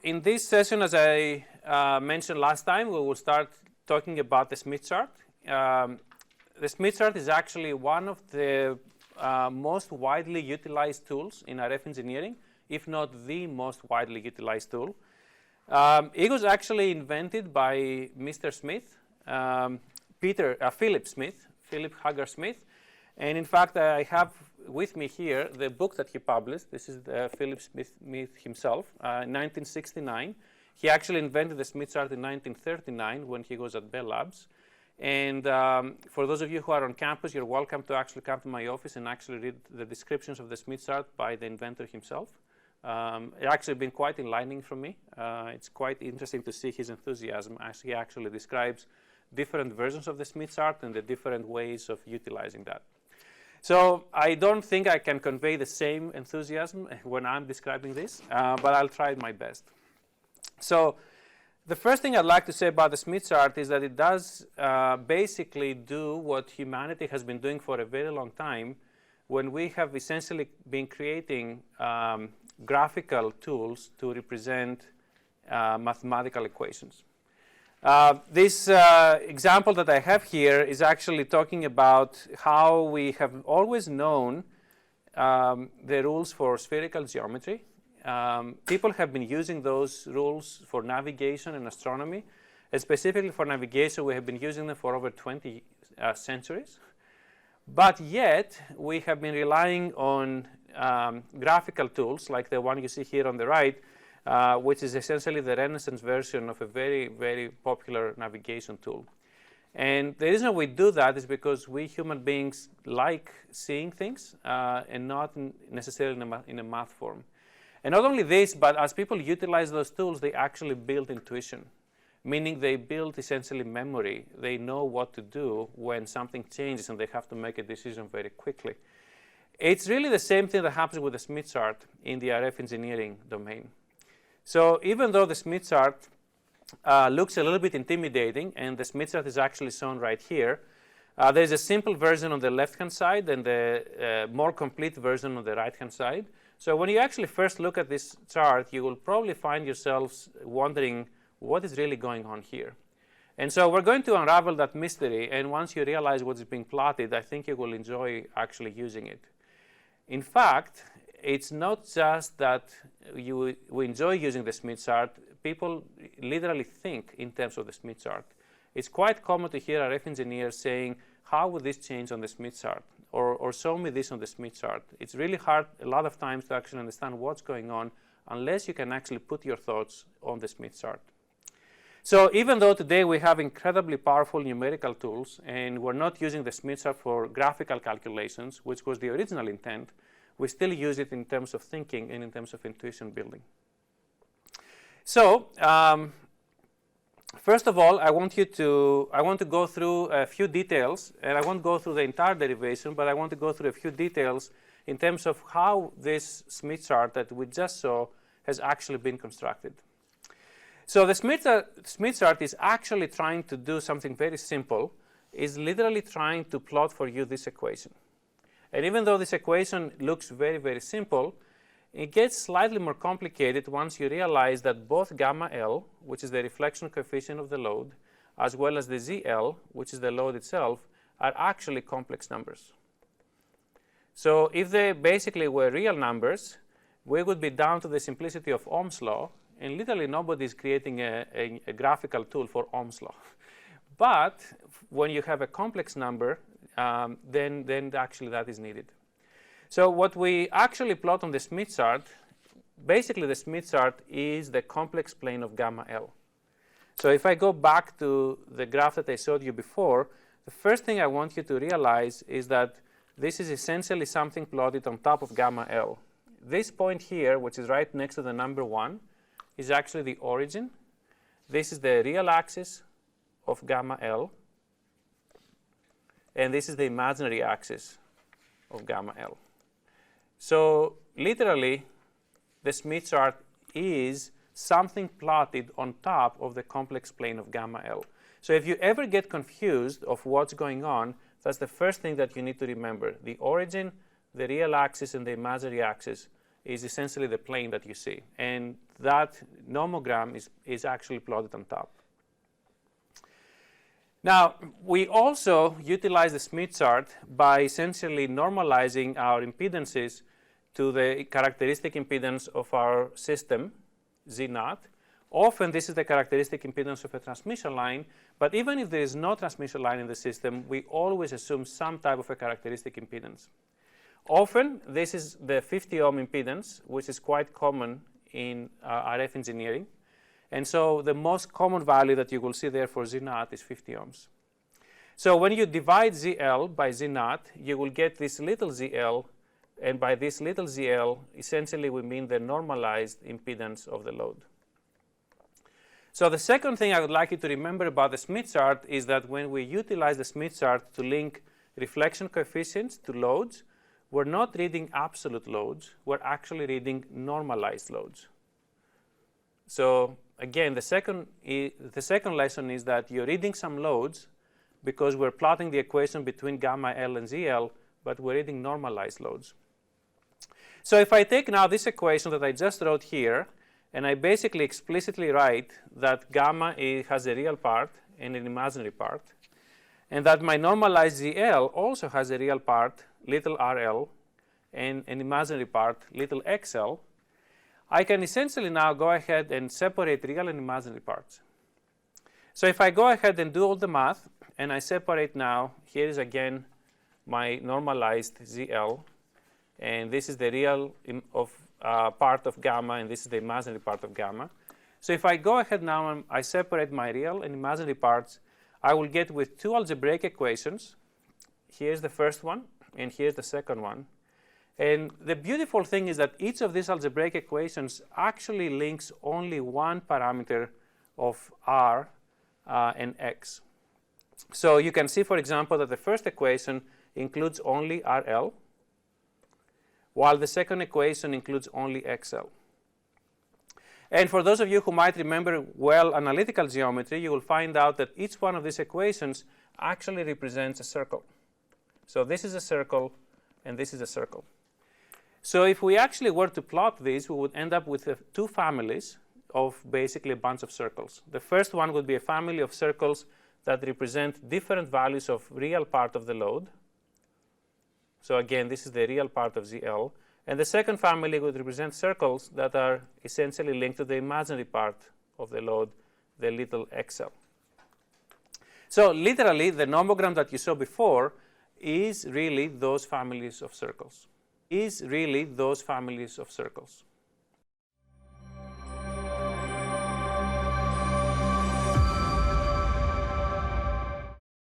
in this session, as I mentioned last time, we will start talking about the Smith chart. The Smith chart is actually one of the most widely utilized tools in RF engineering, if not the most widely utilized tool. It was actually invented by Mr. Smith, Philip Hagar Smith. And in fact, I have with me here the book that he published. This is Philip Smith himself, 1969. He actually invented the Smith chart in 1939 when he was at Bell Labs. And for those of you who are on campus, you're welcome to actually come to my office and actually read the descriptions of the Smith chart by the inventor himself. It's actually been quite enlightening for me. It's quite interesting to see his enthusiasm as he actually describes different versions of the Smith chart and the different ways of utilizing that. So I don't think I can convey the same enthusiasm when I'm describing this, but I'll try my best. So the first thing I'd like to say about the Smith chart is that it does basically do what humanity has been doing for a very long time, when we have essentially been creating graphical tools to represent mathematical equations. This example that I have here is actually talking about how we have always known the rules for spherical geometry. People have been using those rules for navigation and astronomy. And specifically for navigation, we have been using them for over 20 centuries. But yet, we have been relying on graphical tools like the one you see here on the right, which is essentially the Renaissance version of a very, very popular navigation tool. And the reason we do that is because we human beings like seeing things and not necessarily in a math form. And not only this, but as people utilize those tools, they actually build intuition, meaning they build essentially memory. They know what to do when something changes and they have to make a decision very quickly. It's really the same thing that happens with the Smith chart in the RF engineering domain. So even though the Smith chart looks a little bit intimidating, and the Smith chart is actually shown right here, there's a simple version on the left-hand side and the more complete version on the right-hand side. So when you actually first look at this chart, you will probably find yourselves wondering what is really going on here. And so we're going to unravel that mystery, and once you realize what's being plotted, I think you will enjoy actually using it. In fact, it's not just that we enjoy using the Smith chart. People literally think in terms of the Smith chart. It's quite common to hear RF engineers saying, how would this change on the Smith chart? Or show me this on the Smith chart. It's really hard a lot of times to actually understand what's going on unless you can actually put your thoughts on the Smith chart. So even though today we have incredibly powerful numerical tools and we're not using the Smith chart for graphical calculations, which was the original intent, we still use it in terms of thinking and in terms of intuition building. So first of all, I want to go through a few details, and I won't go through the entire derivation, but I want to go through a few details in terms of how this Smith chart that we just saw has actually been constructed. So the Smith chart is actually trying to do something very simple. It's literally trying to plot for you this equation. And even though this equation looks very, very simple, it gets slightly more complicated once you realize that both gamma L, which is the reflection coefficient of the load, as well as the ZL, which is the load itself, are actually complex numbers. So if they basically were real numbers, we would be down to the simplicity of Ohm's law, and literally nobody is creating a graphical tool for Ohm's law. But when you have a complex number, then actually that is needed. So what we actually plot on the Smith chart, basically the Smith chart is the complex plane of gamma L. So if I go back to the graph that I showed you before, the first thing I want you to realize is that this is essentially something plotted on top of gamma L. This point here, which is right next to the number 1, is actually the origin. This is the real axis of gamma L. And this is the imaginary axis of gamma L. So literally, the Smith chart is something plotted on top of the complex plane of gamma L. So if you ever get confused of what's going on, that's the first thing that you need to remember. The origin, the real axis, and the imaginary axis is essentially the plane that you see. And that nomogram is actually plotted on top. Now, we also utilize the Smith chart by essentially normalizing our impedances to the characteristic impedance of our system, Z0. Often this is the characteristic impedance of a transmission line, but even if there is no transmission line in the system, we always assume some type of a characteristic impedance. Often this is the 50 ohm impedance, which is quite common in RF engineering. And so the most common value that you will see there for Z0 is 50 ohms. So when you divide ZL by Z0, you will get this little ZL, and by this little ZL, essentially we mean the normalized impedance of the load. So the second thing I would like you to remember about the Smith chart is that when we utilize the Smith chart to link reflection coefficients to loads, we're not reading absolute loads, we're actually reading normalized loads. So again, the second lesson is that you're reading some loads because we're plotting the equation between gamma L and ZL, but we're reading normalized loads. So if I take now this equation that I just wrote here, and I basically explicitly write that gamma has a real part and an imaginary part, and that my normalized ZL also has a real part, little RL, and an imaginary part, little XL, I can essentially now go ahead and separate real and imaginary parts. So if I go ahead and do all the math, and I separate now, here is again my normalized ZL, and this is the real part of gamma, and this is the imaginary part of gamma. So if I go ahead now and I separate my real and imaginary parts, I will get with two algebraic equations. Here's the first one, and here's the second one. And the beautiful thing is that each of these algebraic equations actually links only one parameter of R and X. So you can see, for example, that the first equation includes only RL, while the second equation includes only XL. And for those of you who might remember well analytical geometry, you will find out that each one of these equations actually represents a circle. So this is a circle, and this is a circle. So if we actually were to plot these, we would end up with two families of basically a bunch of circles. The first one would be a family of circles that represent different values of real part of the load. So again, this is the real part of ZL. And the second family would represent circles that are essentially linked to the imaginary part of the load, the little XL. So literally, the nomogram that you saw before is really those families of circles.